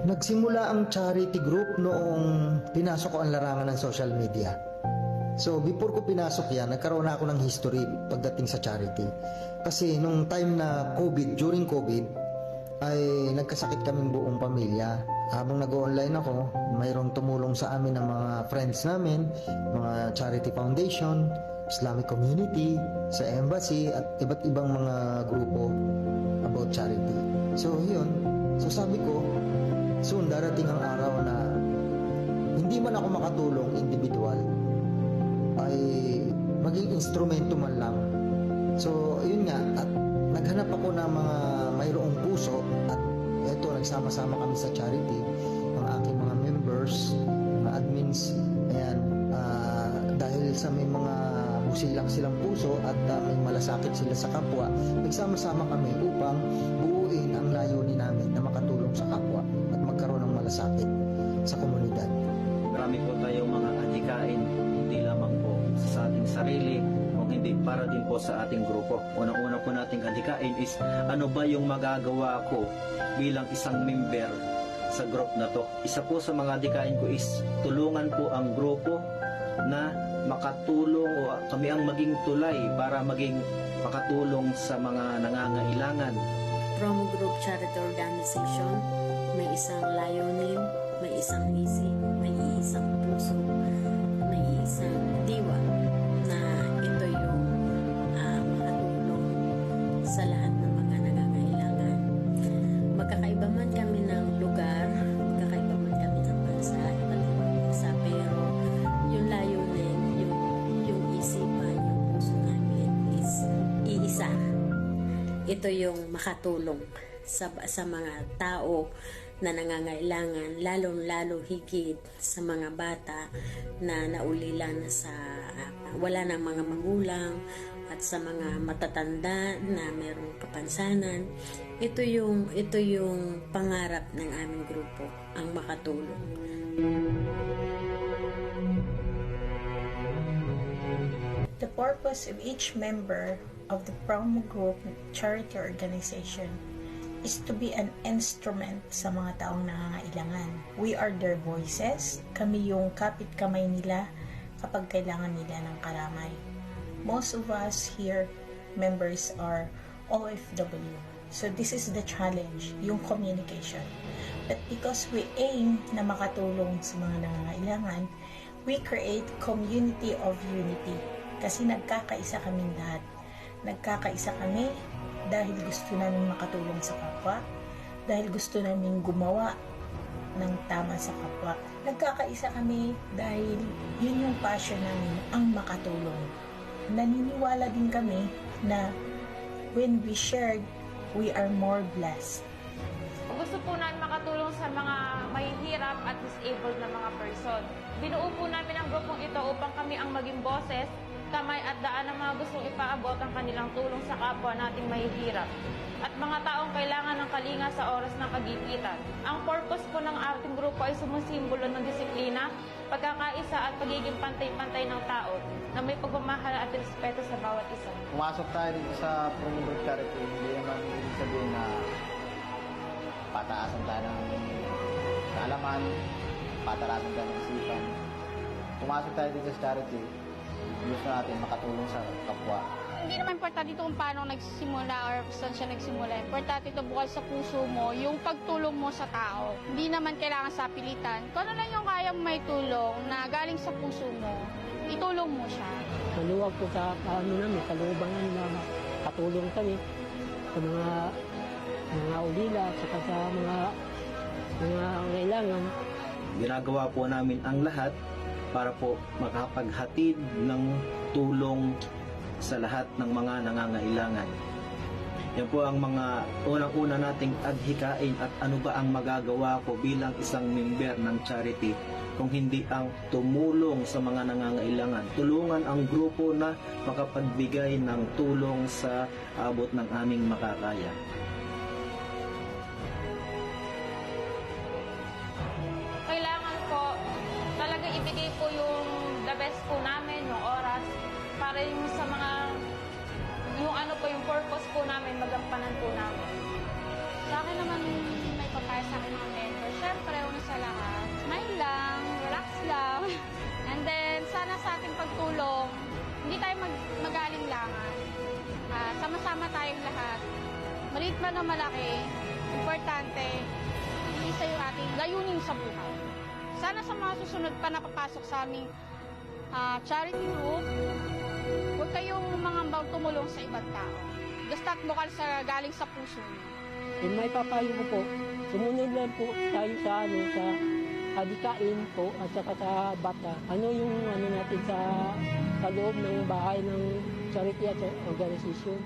Nagsimula ang charity group noong pinasok ko ang larangan ng social media. So before ko pinasok yan, nagkaroon na ako ng history pagdating sa charity. Kasi nung time na COVID, during COVID, ay nagkasakit kaming buong pamilya. Habang nag-online ako, mayroong tumulong sa amin ng mga friends namin, mga charity foundation, Islamic community, sa embassy at iba't ibang mga grupo about charity. So yun, so sabi ko, soon darating ang araw na hindi man ako makatulong individual, ay maging instrumento man lang. So yun nga, at naghanap ako ng mga mayroong puso at eto, nagsama-sama kami sa charity, ang aking mga members, mga admins, ayan, dahil sa may mga busilak silang puso at may malasakit sila sa kapwa, nagsama-sama kami upang buuin ang layunin namin na makatulong sa kapwa at magkaroon ng malasakit sa komunidad. Marami po tayong mga adhikain, hindi lamang po sa ating sarili, kung hindi para din po sa ating grupo. Unang-una po nating adhikain is ano ba yung magagawa ko bilang isang member sa group na to. Isa po sa mga adhikain ko is tulungan po ang grupo na makatulong o kami ang maging tulay para maging makatulong sa mga nangangailangan. Promo Group Charity Organization, may isang layunin, may isang isip, may isang puso, may isang diwa na ito yung makatulong sa lahat ng mga nangangailangan. Magkakaiba man kami ng lugar, magkakaiba man kami ng bansa, iba't ibang bansa, pero yung layunin, yung isipan, yung puso namin is iisa. Ito yung makatulong sa mga tao na nangangailangan, lalong-lalo higit sa mga bata na naulila na sa wala ng mga magulang at sa mga matatanda na mayroong kapansanan. Ito yung pangarap ng aming grupo, ang makatulong. The purpose of each member of the Promo Group Charity Organization is to be an instrument sa mga taong nangangailangan. We are their voices. Kami yung kapit-kamay nila kapag kailangan nila ng karamay. Most of us here, members, are OFW. So this is the challenge, yung communication. But because we aim na makatulong sa mga nangangailangan, we create community of unity. Kasi nagkakaisa kaming lahat. Nagkakaisa kami dahil gusto namin makatulong sa kapwa, dahil gusto namin gumawa ng tama sa kapwa. Nagkakaisa kami dahil yun yung passion namin, ang makatulong. Naniniwala din kami na when we shared, we are more blessed. Gusto po namin makatulong sa mga mahihirap at disabled na mga person. Binuo po namin ang grupong ito upang kami ang maging boses, kamay at daan ng mga gustong ipaabot ang kanilang tulong sa kapwa nating mahihirap at mga taong kailangan ng kalinga sa oras ng kagipitan. Ang purpose po ng ating grupo ay sumusimbolo ng disiplina, pagkakaisa at pagiging pantay-pantay ng tao na may pagmamahal at respeto sa bawat isa. Pumasok tayo dito sa Promo Group Charity, hindi naman ibig sabihin na pataasan tayo ng kaalaman, patarasan tayo ng isipan. Pumasok tayo dito sa charity, gusto natin makatulong sa kapwa. Hindi naman importante ito kung paano nagsimula or saan siya nagsimula. Importante ito bukal sa puso mo, yung pagtulong mo sa tao. Hindi naman kailangan sa pilitan. Kung ano lang yung kaya mo may tulong na galing sa puso mo, itulong mo siya. Maluwag po sa namin, kalooban na katulong kami sa mga ulila at saka sa mga kailangan. Ginagawa po namin ang lahat para po makapaghatid ng tulong sa lahat ng mga nangangailangan. Yan po ang mga unang-una nating adhikain at ano ba ang magagawa ko bilang isang member ng charity kung hindi ang tumulong sa mga nangangailangan. Tulungan ang grupo na makapagbigay ng tulong sa abot ng aming makakaya. Kailangan po talaga ibigay po yung the best po namin, yung oras, para yung sa mga, yung ano po, yung purpose po namin, magampanan po namin. Sa akin naman may papaya sa akin mga members Siyempre, una sa lahat, smile lang, relax lang. And then, sana sa ating pagtulong, hindi tayo mag-aalinlangan. Sama-sama tayong lahat. Maliit man o malaki, importante, isa yung ating layunin sa buhay. Sana sa mga susunod pa napapasok sa aming charity group, huwag kayong mangambang tumulong sa ibang tao. Basta't bukal sa galing sa puso niyo. Yung may papayo ko po, sumunod lang po tayo sa adikain po at saka sa bata. Ano yung natin sa loob ng bahay ng charity at organization.